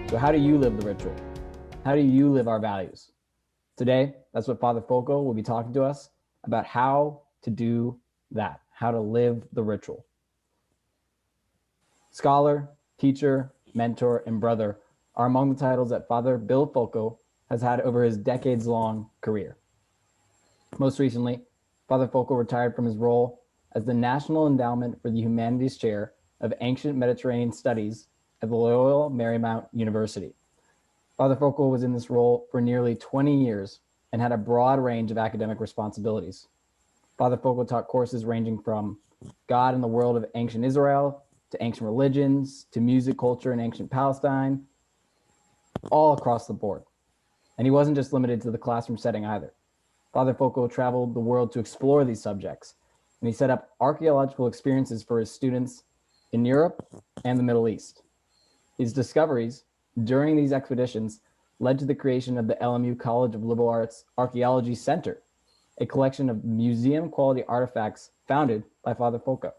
So how do you live the ritual? How do you live our values? Today, that's what Father Fulco will be talking to us about how to do that, how to live the ritual. Scholar, teacher, mentor, and brother are among the titles that Father Bill Fulco has had over his decades-long career. Most recently, Father Fulco retired from his role as the National Endowment for the Humanities Chair of Ancient Mediterranean Studies at the Loyola Marymount University. Father Fulco was in this role for nearly 20 years and had a broad range of academic responsibilities. Father Fulco taught courses ranging from God and the world of ancient Israel to ancient religions to music, culture, and ancient Palestine, all across the board. And he wasn't just limited to the classroom setting either. Father Fulco traveled the world to explore these subjects, and he set up archaeological experiences for his students in Europe and the Middle East. His discoveries during these expeditions led to the creation of the LMU College of Liberal Arts Archaeology Center, a collection of museum-quality artifacts founded by Father Fulco.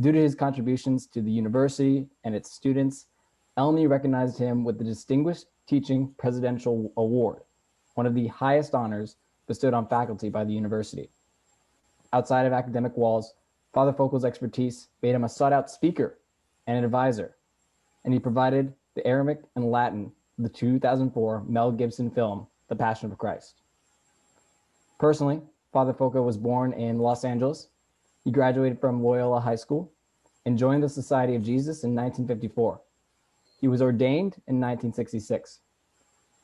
Due to his contributions to the university and its students, LMU recognized him with the Distinguished Teaching Presidential Award, one of the highest honors bestowed on faculty by the university. Outside of academic walls, Father Fulco's expertise made him a sought-out speaker and an advisor, and he provided the Aramaic and Latin of the 2004 Mel Gibson film, The Passion of Christ. Personally, Father Fulco was born in Los Angeles. He graduated from Loyola High School and joined the Society of Jesus in 1954. He was ordained in 1966.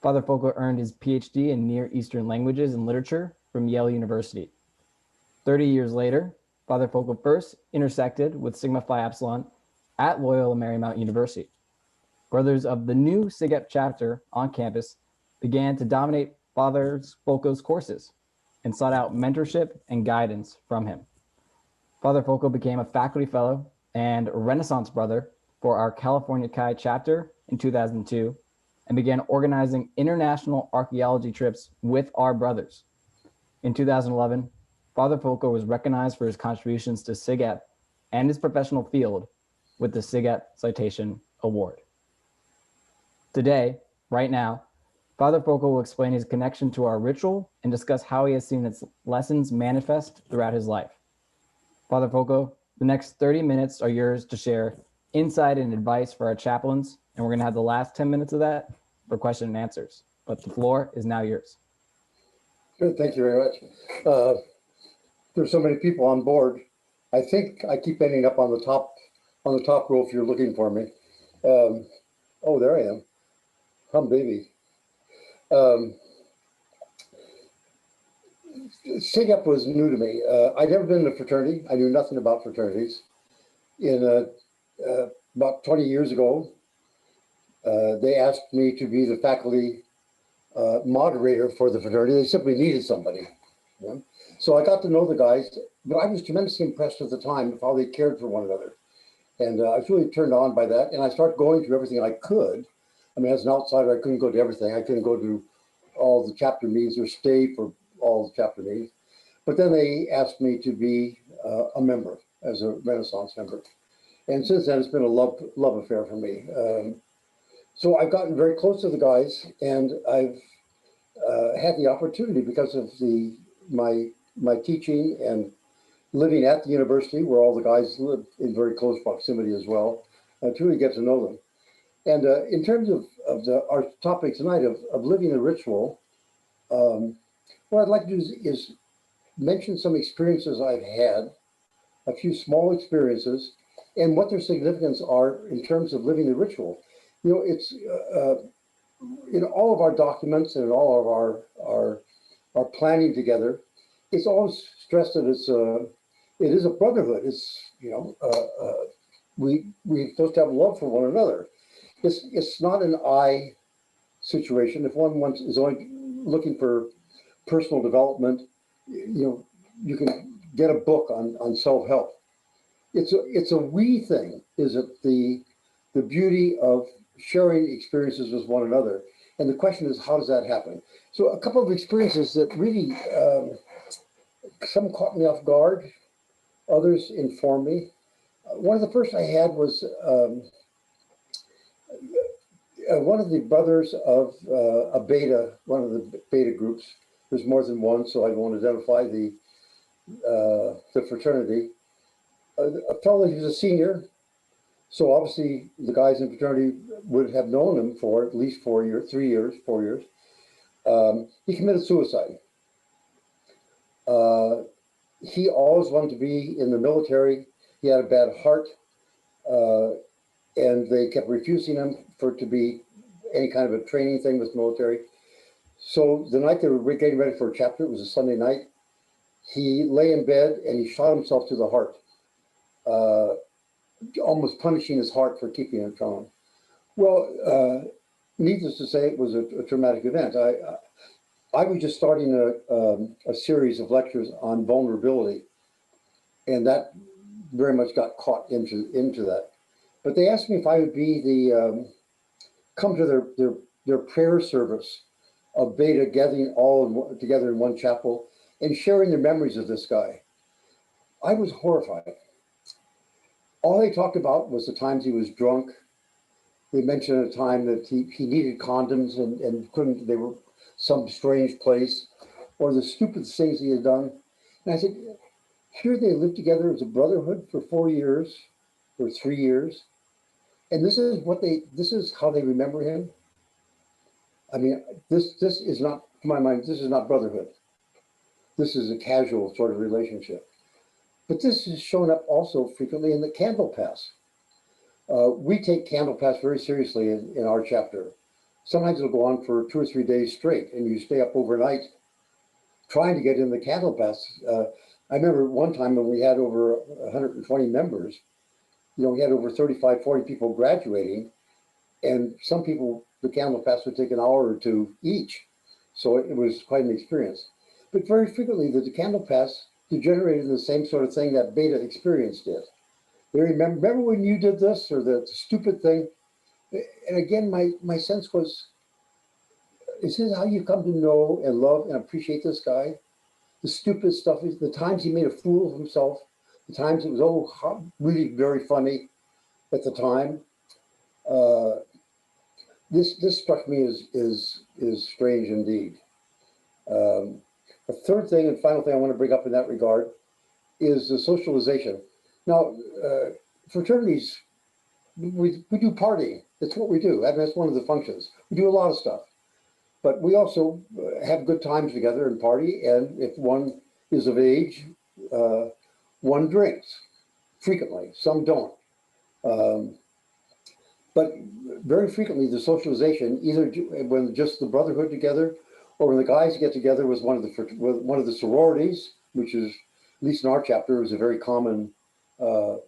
Father Fulco earned his PhD in Near Eastern Languages and Literature from Yale University. 30 years later, Father Fulco first intersected with Sigma Phi Epsilon at Loyola Marymount University. Brothers of the new SIGEP chapter on campus began to dominate Father Fulco's courses and sought out mentorship and guidance from him. Father Fulco became a faculty fellow and Renaissance brother for our California Chi chapter in 2002 and began organizing international archaeology trips with our brothers. In 2011, Father Fulco was recognized for his contributions to SIGEP and his professional field with the SIGEP Citation Award. Today, right now, Father Fulco will explain his connection to our ritual and discuss how he has seen its lessons manifest throughout his life. Father Fulco, the next 30 minutes are yours to share insight and advice for our chaplains, and we're going to have the last 10 minutes of that for question and answers. But the floor is now yours. Good, thank you very much. There's so many people on board. I think I keep ending up on the top row if you're looking for me. Oh, there I am. Hum baby. SIGEP was new to me. I'd never been in a fraternity. I knew nothing about fraternities. About 20 years ago, they asked me to be the faculty moderator for the fraternity. They simply needed somebody. You know? So I got to know the guys, but I was tremendously impressed at the time with how they cared for one another. And I was really turned on by that. And I started going to everything I could. I mean, as an outsider, I couldn't go to everything. I couldn't go to all the chapter meetings or stay for all the chapter meetings. But then they asked me to be a member, as a Renaissance member. And since then, it's been a love affair for me. So I've gotten very close to the guys, and I've had the opportunity because of my teaching and living at the university, where all the guys live in very close proximity as well, to really get to know them. And in terms of our topic tonight of living a ritual, what I'd like to do is mention some experiences I've had, a few small experiences, and what their significance are in terms of living the ritual. You know, it's in all of our documents and in all of our planning together, it's always stressed that it is a brotherhood. It's, you know, we're supposed to have love for one another. It's not an I situation. If one is only looking for personal development, you know, you can get a book on self-help. It's a we thing. Is it the beauty of sharing experiences with one another? And the question is, how does that happen? So a couple of experiences that really, some caught me off guard, others informed me. One of the first I had was one of the brothers of a beta, one of the beta groups, there's more than one, so I won't identify the fraternity. A fellow who's a senior, so obviously the guys in fraternity would have known him for at least 4 years, 3 years, 4 years. He committed suicide. He always wanted to be in the military. He had a bad heart, and they kept refusing him to be any kind of a training thing with military. So the night they were getting ready for a chapter, it was a Sunday night, he lay in bed and he shot himself to the heart, almost punishing his heart for keeping it going. Well, needless to say, it was a traumatic event. I was just starting a series of lectures on vulnerability, and that very much got caught into that. But they asked me if I would be come to their prayer service of Beta, gathering all together in one chapel and sharing their memories of this guy. I was horrified. All they talked about was the times he was drunk. They mentioned a time that he needed condoms and couldn't, they were some strange place, or the stupid things he had done. And I said, here they lived together as a brotherhood for 4 years, or 3 years. And this is how they remember him. I mean, this is not, to my mind, this is not brotherhood. This is a casual sort of relationship. But this has shown up also frequently in the candle pass. We take candle pass very seriously in our chapter. Sometimes it'll go on for 2 or 3 days straight, and you stay up overnight trying to get in the candle pass. I remember one time when we had over 120 members, we had over 35, 40 people graduating, and some people, the candle pass would take an hour or two each. So it was quite an experience. But very frequently, the candle pass degenerated in the same sort of thing that Beta experience did. They remember when you did this, or the stupid thing. And again, my sense was, is this how you come to know and love and appreciate this guy? The stupid stuff, the times he made a fool of himself, the times it was really very funny at the time. This struck me as strange indeed. A third thing and final thing I want to bring up in that regard is the socialization. Now, fraternities, we do partying. That's what we do. And that's one of the functions. We do a lot of stuff. But we also have good times together and party. And if one is of age, one drinks frequently. Some don't. But very frequently, the socialization, either when just the brotherhood together, or when the guys get together with one of the sororities, which is, at least in our chapter, is a very common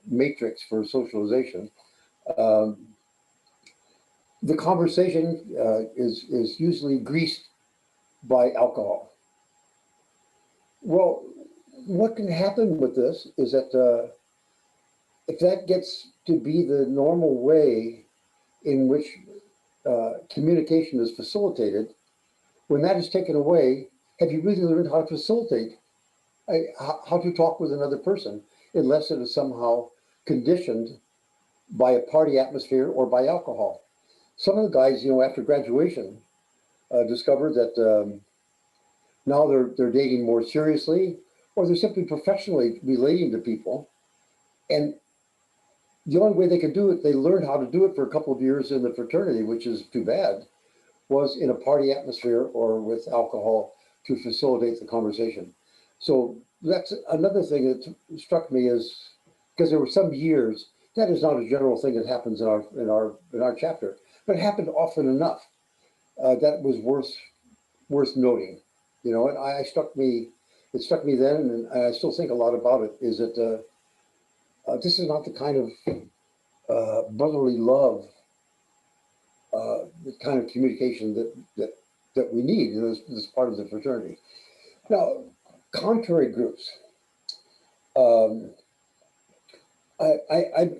matrix for socialization. The conversation is usually greased by alcohol. Well, what can happen with this is that if that gets to be the normal way in which communication is facilitated, when that is taken away, have you really learned how to facilitate, how to talk with another person, unless it is somehow conditioned by a party atmosphere or by alcohol? Some of the guys, after graduation, discovered that now they're dating more seriously, or they're simply professionally relating to people. And the only way they could do it, they learned how to do it for a couple of years in the fraternity, which is too bad, was in a party atmosphere or with alcohol to facilitate the conversation. So that's another thing that struck me, is because there were some years, that is not a general thing that happens in our chapter, but it happened often enough that was worth noting. And it struck me then, and I still think a lot about it, is that this is not the kind of brotherly love, the kind of communication that we need in this part of the fraternity. Now, contrary groups. I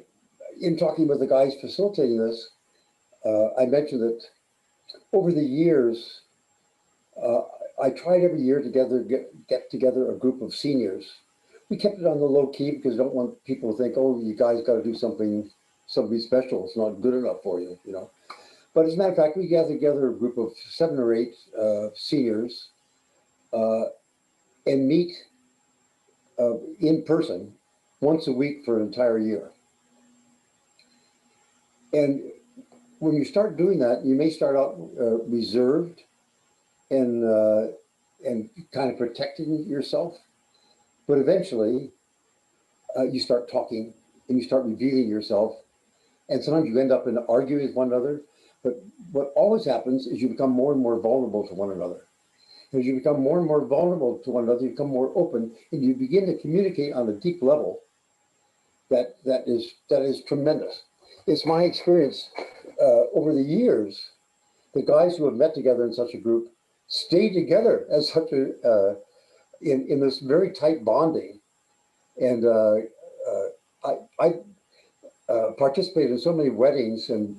in talking with the guys facilitating this, I mentioned that over the years, I tried every year to get together a group of seniors. We kept it on the low key because I don't want people to think, oh, you guys got to do something special. It's not good enough for you, But as a matter of fact, we gathered together a group of 7 or 8 seniors uh, and meet in person once a week for an entire year. And when you start doing that, you may start out reserved and kind of protecting yourself, but eventually you start talking and you start revealing yourself, and sometimes you end up in arguing with one another. But what always happens is you become more and more vulnerable to one another. As you become more and more vulnerable to one another, you become more open, and you begin to communicate on a deep level that is tremendous. It's my experience over the years. The guys who have met together in such a group stay together as such a in this very tight bonding. And I participated in so many weddings and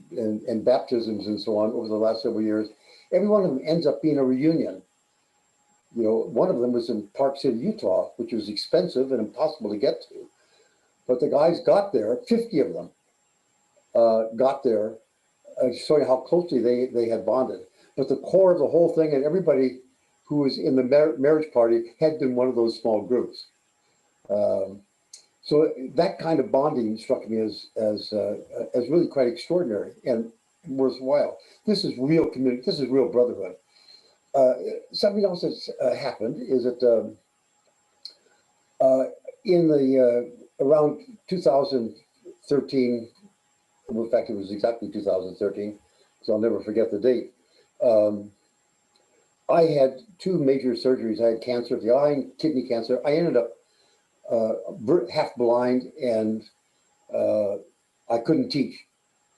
baptisms and so on over the last several years. Every one of them ends up being a reunion. You know, one of them was in Park City, Utah, which was expensive and impossible to get to. But the guys got there, 50 of them got there, showing how closely they had bonded. But the core of the whole thing, and everybody who was in the marriage party had been one of those small groups. So that kind of bonding struck me as really quite extraordinary and worthwhile. This is real community. This is real brotherhood. Something else that's happened is that in the around 2013, in fact, it was exactly 2013, so I'll never forget the date. I had 2 major surgeries. I had cancer of the eye and kidney cancer. I ended up half blind, and I couldn't teach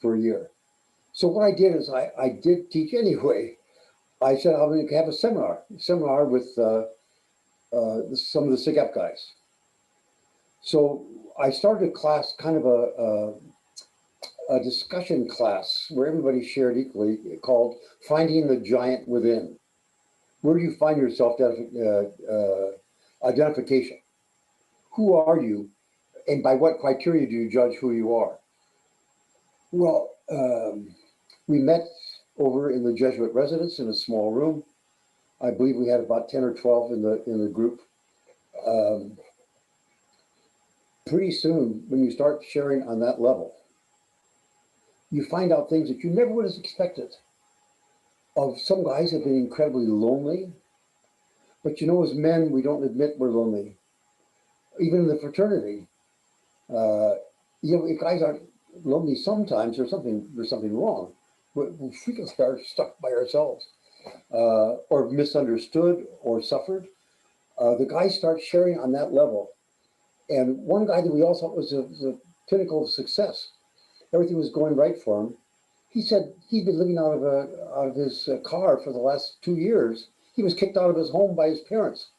for a year. So what I did is I did teach anyway. I said I'm going to have a seminar with some of the SIGAP guys. So I started a class, kind of a discussion class where everybody shared equally, called Finding the Giant Within. Where do you find your self-identification? Who are you? And by what criteria do you judge who you are? Well, we met over in the Jesuit residence in a small room. I believe we had about 10 or 12 in the group. Pretty soon, when you start sharing on that level, you find out things that you never would have expected. Of some guys have been incredibly lonely, but you know, as men, we don't admit we're lonely. Even in the fraternity, you know, if guys aren't lonely sometimes, there's something wrong. We frequently are stuck by ourselves, or misunderstood or suffered. The guys start sharing on that level. And one guy that we all thought was the pinnacle of success, everything was going right for him. He said he'd been living out of his car for the last 2 years. He was kicked out of his home by his parents.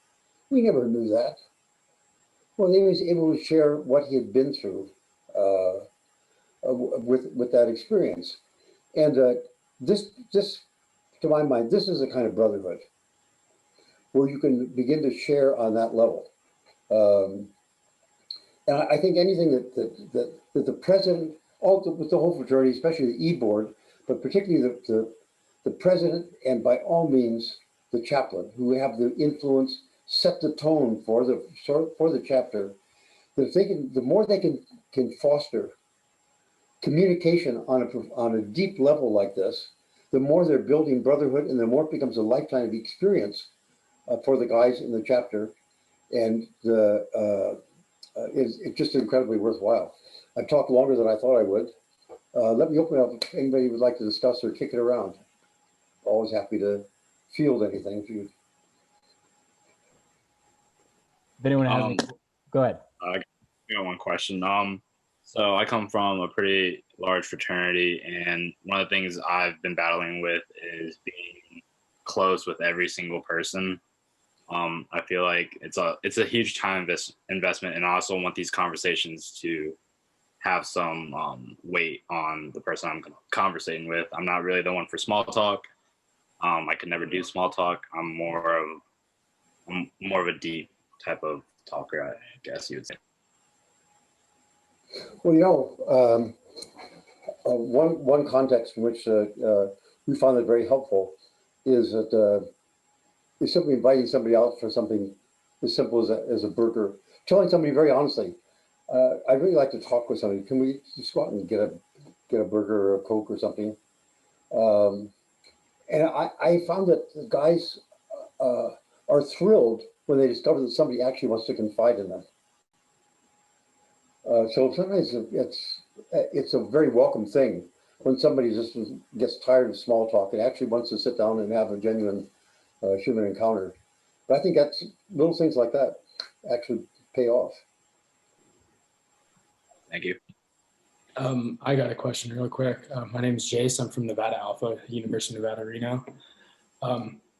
We never knew that. Well, he was able to share what he had been through with that experience. And this, to my mind, this is a kind of brotherhood where you can begin to share on that level. And I think anything that the president, with the whole fraternity, especially the E-board, but particularly the president, and by all means the chaplain, who have the influence, set the tone for the chapter. That if they can, the more they can foster communication on a deep level like this, the more they're building brotherhood, and the more it becomes a lifetime of experience for the guys in the chapter, and it's just incredibly worthwhile. I've talked longer than I thought I would. Let me open it up if anybody would like to discuss or kick it around. Always happy to field anything if you. If anyone has any, go ahead. I got one question. So I come from a pretty large fraternity, and one of the things I've been battling with is being close with every single person. I feel like it's a huge time investment, and I also want these conversations to have some weight on the person I'm conversating with. I'm not really the one for small talk. I could never do small talk. I'm more of a deep type of talker, I guess you would say. Well, you know, one context in which we found it very helpful is that is simply inviting somebody out for something as simple as a burger, telling somebody very honestly, I'd really like to talk with somebody. Can we just go out and get a burger or a Coke or something? And I found that the guys are thrilled when they discover that somebody actually wants to confide in them. So sometimes it's a very welcome thing when somebody just gets tired of small talk and actually wants to sit down and have a genuine human encounter. But I think that's little things like that actually pay off. Thank you. I got a question real quick. My name is Jace. I'm from Nevada Alpha, University of Nevada, Reno.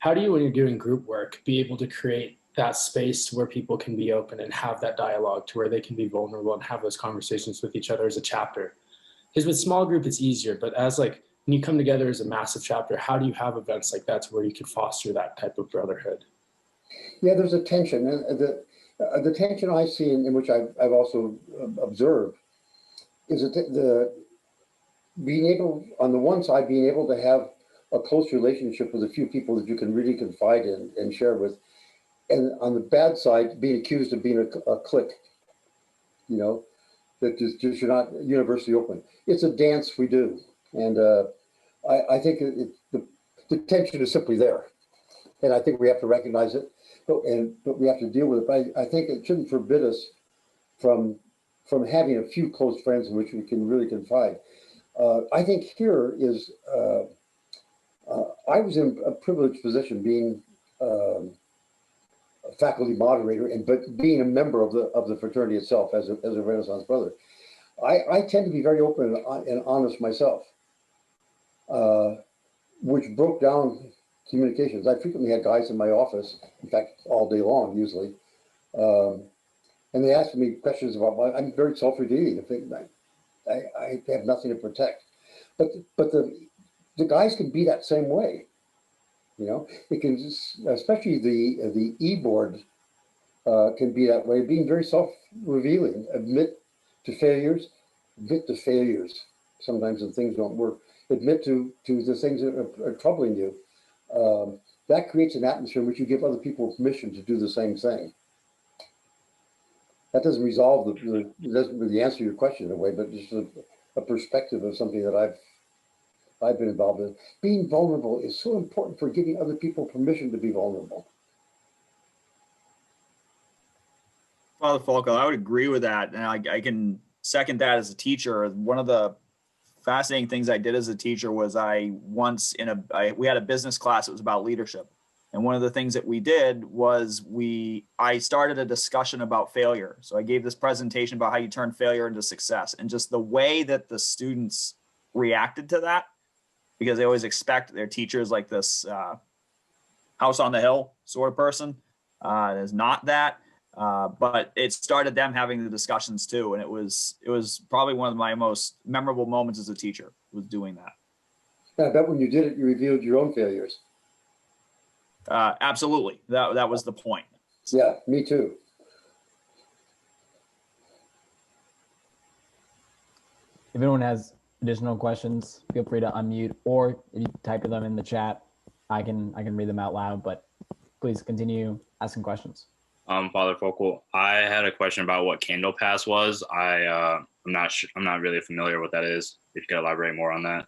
How do you, when you're doing group work, be able to create that space where people can be open and have that dialogue to where they can be vulnerable and have those conversations with each other as a chapter? Because with small group, it's easier, but as like when you come together as a massive chapter, how do you have events like that to where you can foster that type of brotherhood? Yeah, there's a tension, and the tension I see, in which I've also observed, is that the being able, on the one side, being able to have a close relationship with a few people that you can really confide in and share with, and on the bad side, being accused of being a clique, you know, that just you're not universally open. It's a dance we do, and I think the tension is simply there, and I think we have to recognize it, but we have to deal with it. But I think it shouldn't forbid us from having a few close friends in which we can really confide. I think here is I was in a privileged position being a faculty moderator but being a member of the fraternity itself as a Renaissance brother. I tend to be very open and honest myself, which broke down communications. I frequently had guys in my office, in fact, all day long usually, and they asked me questions about I'm very self-redeeming. I have nothing to protect, but the guys can be that same way. You know, it can just, especially the e-board can be that way, being very self-revealing, admit to failures, sometimes when things don't work, admit to the things that are troubling you. That creates an atmosphere in which you give other people permission to do the same thing. That doesn't resolve it doesn't really answer your question in a way, but just a perspective of something that I've been involved in. Being vulnerable is so important for giving other people permission to be vulnerable. Father Fulco, I would agree with that, and I can second that as a teacher. One of the fascinating things I did as a teacher was we had a business class that was about leadership. And one of the things that we did was I started a discussion about failure. So I gave this presentation about how you turn failure into success, and just the way that the students reacted to that, because they always expect their teachers like this house on the hill sort of person. It is not that, but it started them having the discussions too. And it was probably one of my most memorable moments as a teacher, was doing that. And I bet when you did it, you revealed your own failures. Absolutely. That was the point. Yeah, me too. If anyone has additional questions, feel free to unmute, or if you type them in the chat, I can read them out loud, but please continue asking questions. Father Fulco, I had a question about what Candle Pass was. I'm not really familiar with what that is. If you could elaborate more on that.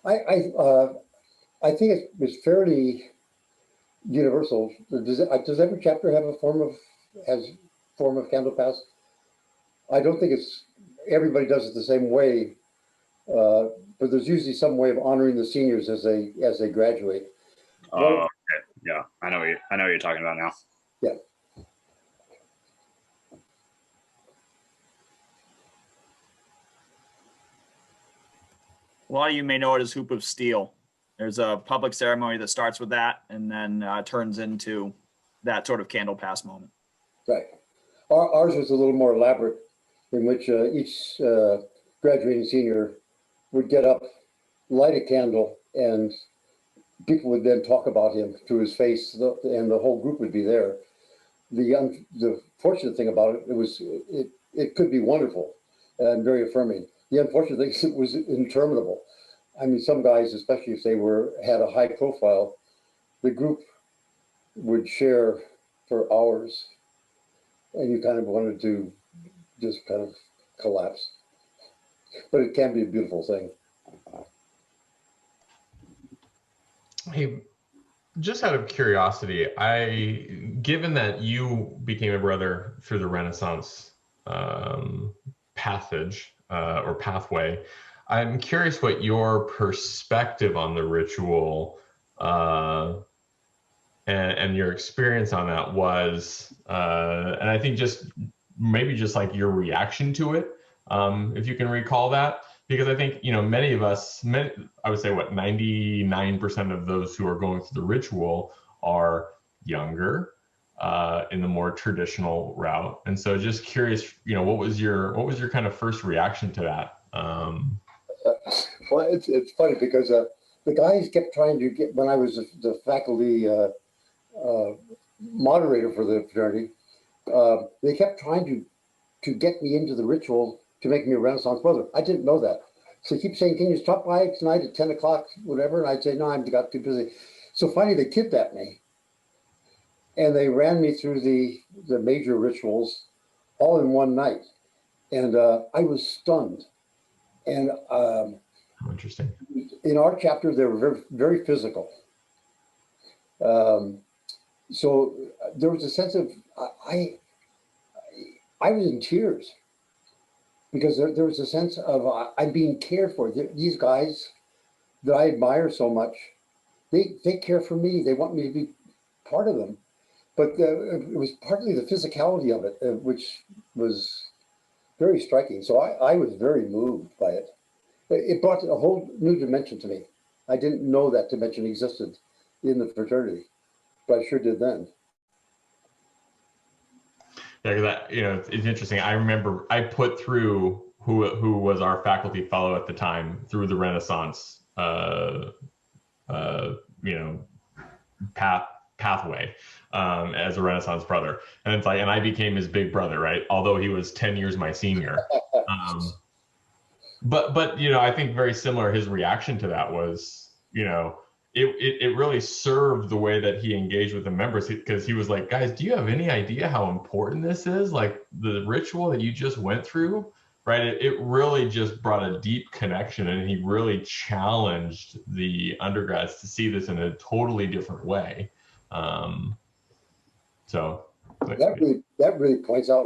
I think it's fairly universal. Does every chapter have a form of Candle Pass? I don't think everybody does it the same way, but there's usually some way of honoring the seniors as they graduate. Oh, okay. Yeah, I know what you're talking about now. Yeah. A lot of you may know it as Hoop of Steel. There's a public ceremony that starts with that and then turns into that sort of Candle Pass moment. Right. Ours was a little more elaborate, in which each graduating senior would get up, light a candle, and people would then talk about him to his face, and the whole group would be there. The fortunate thing about it, it could be wonderful and very affirming. the unfortunate thing is it was interminable. I mean, some guys, especially if they had a high profile, the group would share for hours, and you kind of wanted to just kind of collapse. But it can be a beautiful thing. Hey, just out of curiosity, given that you became a brother through the Renaissance passage or pathway, I'm curious what your perspective on the ritual and your experience on that was, and I think just maybe just like your reaction to it, if you can recall that. Because I think, many of us, I would say 99% of those who are going through the ritual are younger, in the more traditional route. And so just curious, what was your kind of first reaction to that? Well, it's funny because the guys kept trying to get, when I was the faculty moderator for the fraternity, they kept trying to get me into the ritual to make me a Renaissance brother. I didn't know that. So they keep saying, can you stop by tonight at 10 o'clock, whatever? And I'd say, no, I've got too busy. So finally they kidnapped me. And they ran me through the major rituals all in one night. And I was stunned. And Interesting. in our chapter, they were very, very physical. So there was a sense of, I was in tears. Because there was a sense of I'm being cared for. These guys that I admire so much, they care for me. They want me to be part of them. But it was partly the physicality of it, which was very striking. So I was very moved by it. It brought a whole new dimension to me. I didn't know that dimension existed in the fraternity, but I sure did then. Yeah, because it's interesting. I remember I put through who was our faculty fellow at the time through the Renaissance, pathway as a Renaissance brother, and it's like, and I became his big brother, right? Although he was 10 years my senior. But I think very similar. His reaction to that was, it really served the way that he engaged with the members, because he was like, guys, do you have any idea how important this is? Like the ritual that you just went through, right? It really just brought a deep connection, and he really challenged the undergrads to see this in a totally different way. So that really points out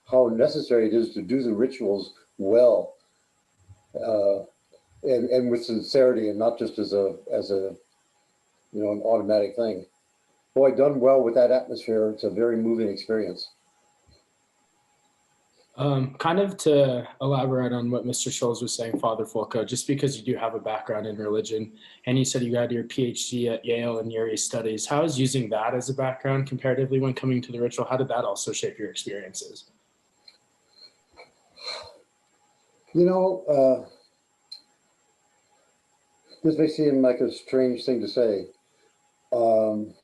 how necessary it is to do the rituals well. And with sincerity, and not just as a an automatic thing. Boy, done well with that atmosphere, it's a very moving experience. Kind of to elaborate on what Mr. Scholes was saying, Father Fulco, just because you do have a background in religion, and you said you got your PhD at Yale in Uri studies, how is using that as a background comparatively when coming to the ritual? How did that also shape your experiences? This may seem like a strange thing to say. One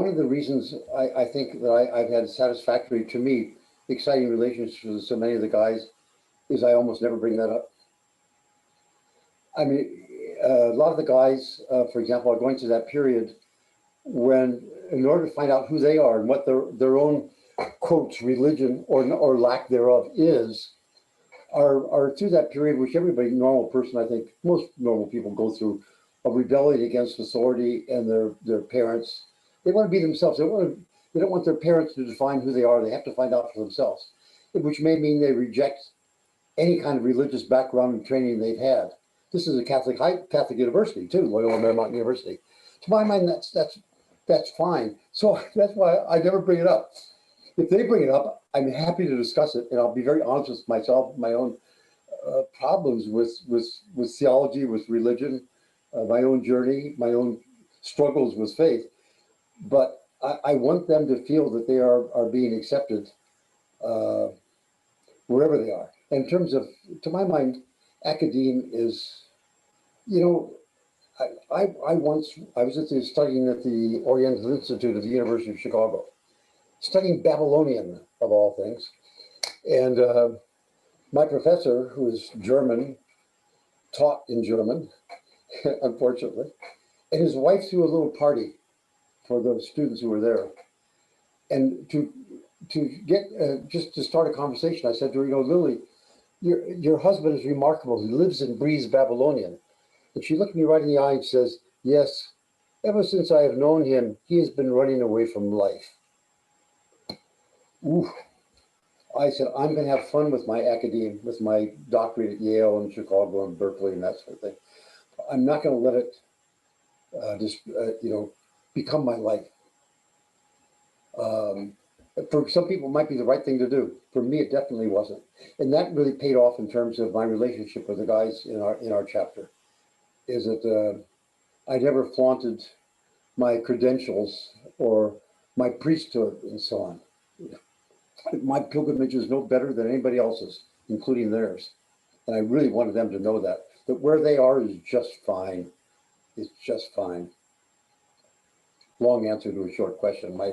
of the reasons I think that I've had satisfactory, to me, exciting relationships with so many of the guys is I almost never bring that up. I mean, a lot of the guys, for example, are going through that period when, in order to find out who they are and what their own, quotes, religion or lack thereof is, are through that period, which everybody, normal person, I think most normal people go through, of rebelling against authority and their parents. They want to be themselves. They don't want their parents to define who they are. They have to find out for themselves, which may mean they reject any kind of religious background and training they've had. This is a Catholic university too, Loyola Marymount University. To my mind, that's fine. So that's why I never bring it up. If they bring it up, I'm happy to discuss it, and I'll be very honest with myself, my own problems with theology, with religion, my own journey, my own struggles with faith. But I want them to feel that they are being accepted wherever they are. In terms of, to my mind, academe is, I was studying at the Oriental Institute of the University of Chicago, studying Babylonian of all things, and My professor, who is German, taught in German, unfortunately, and his wife threw a little party for the students who were there. And to get just to start a conversation, I said to her, you know, Lily, your husband is remarkable. He lives and breathes Babylonian. And she looked me right in the eye and says, yes, ever since I have known him, he has been running away from life. Ooh. I said, I'm going to have fun with my academia, with my doctorate at Yale and Chicago and Berkeley and that sort of thing. I'm not going to let it become my life. For some people, it might be the right thing to do. For me, it definitely wasn't. And that really paid off in terms of my relationship with the guys in our chapter. Is that I never flaunted my credentials or my priesthood and so on. My pilgrimage is no better than anybody else's, including theirs. And I really wanted them to know that where they are is just fine. It's just fine. Long answer to a short question. My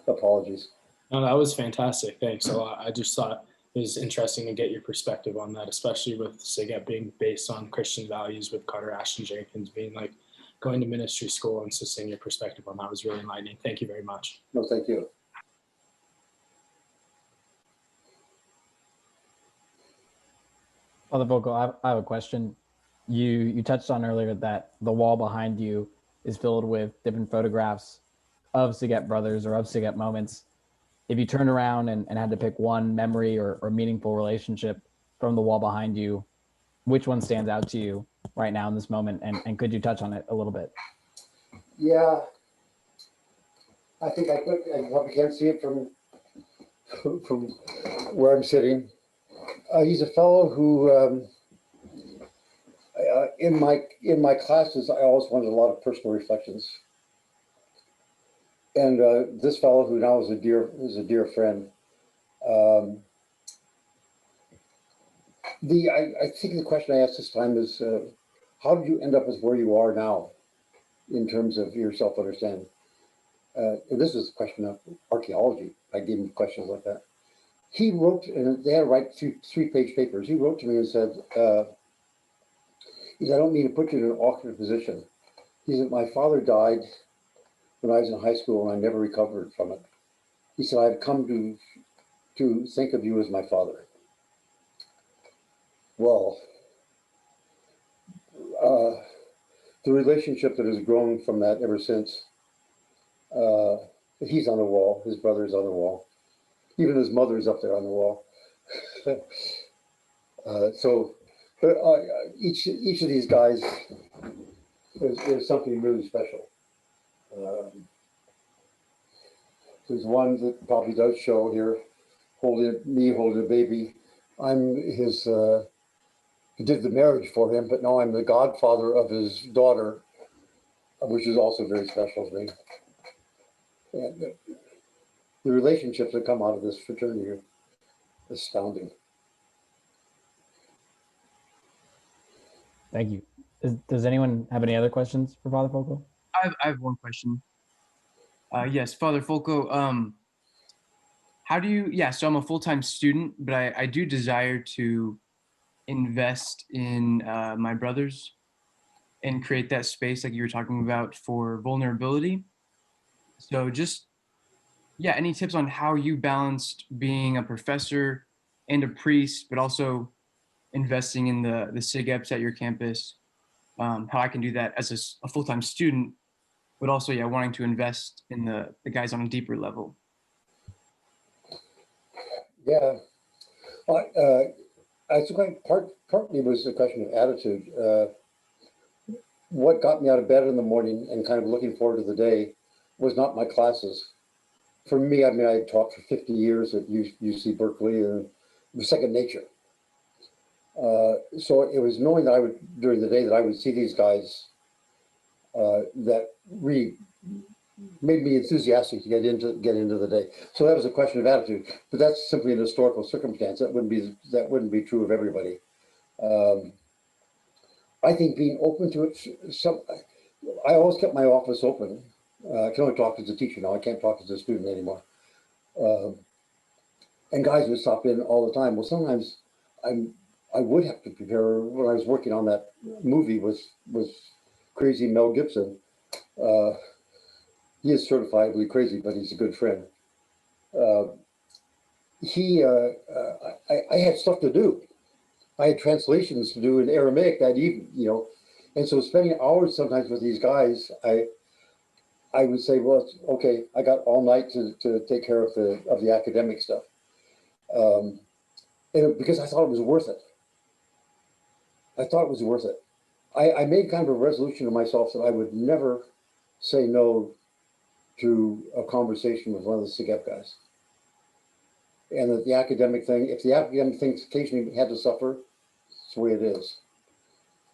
apologies. No, that was fantastic. Thanks a lot. I just thought it was interesting to get your perspective on that, especially with SIGEP being based on Christian values, with Carter Ashton Jenkins being like going to ministry school, and so seeing your perspective on that was really enlightening. Thank you very much. No, thank you. Father Fulco, I have a question. You touched on earlier that the wall behind you is filled with different photographs of SIGEP brothers or of SIGEP moments. If you turned around and had to pick one memory or meaningful relationship from the wall behind you, which one stands out to you right now in this moment? And could you touch on it a little bit? Yeah, I think I could. I probably can't see it from where I'm sitting. He's a fellow who, in my classes, I always wanted a lot of personal reflections. And this fellow, who now is a dear friend, I think the question I asked this time is, how did you end up as where you are now, in terms of your self-understanding? And this is a question of archaeology. I gave him questions like that. He wrote, and they had to write three-page papers. He wrote to me and said, I don't mean to put you in an awkward position. He said, my father died when I was in high school and I never recovered from it. He said, I've come to think of you as my father. Well, the relationship that has grown from that ever since, he's on the wall, his brother's on the wall. Even his mother's up there on the wall. Each of these guys is something really special. There's one that probably does show here, holding a baby. I'm his, did the marriage for him, but now I'm the godfather of his daughter, which is also very special to me. And the relationships that come out of this fraternity are astounding. Thank you. Does anyone have any other questions for Father Fulco? I have one question. Yes, Father Fulco, how do you, so I'm a full-time student, but I do desire to invest in my brothers and create that space like you were talking about for vulnerability. So just, any tips on how you balanced being a professor and a priest, but also investing in the SIGEPs at your campus, how I can do that as a full-time student, but also, wanting to invest in the guys on a deeper level. Yeah, I think partly was a question of attitude. What got me out of bed in the morning and kind of looking forward to the day was not my classes. For me, I mean, I had taught for 50 years at UC Berkeley, and it was second nature. So it was knowing that I would, during the day, that I would see these guys that really made me enthusiastic to get into the day. So that was a question of attitude, but that's simply an historical circumstance. That wouldn't be true of everybody. I think being open to it. I always kept my office open. I can only talk as a teacher now. I can't talk as a student anymore. And guys would stop in all the time. Well, sometimes I would have to prepare when I was working on that movie was crazy Mel Gibson. He is certifiably crazy, but he's a good friend. I had stuff to do. I had translations to do in Aramaic that evening, you know, and so spending hours sometimes with these guys, I would say, well, okay, I got all night to take care of the academic stuff, because I thought it was worth it. I thought it was worth it. I made kind of a resolution to myself that I would never say no to a conversation with one of the SIGEP guys. And that the academic thing, if the academic thing occasionally had to suffer, it's the way it is.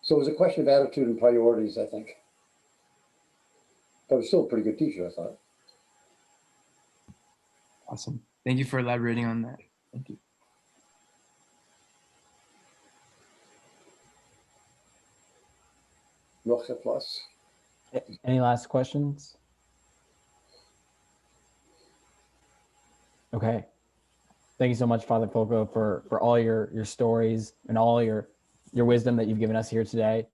So it was a question of attitude and priorities, I think. But I was still a pretty good teacher, I thought. Awesome. Thank you for elaborating on that. Thank you. Noch etwas? Any last questions? Okay. Thank you so much, Father Fulco, for all your stories and all your wisdom that you've given us here today.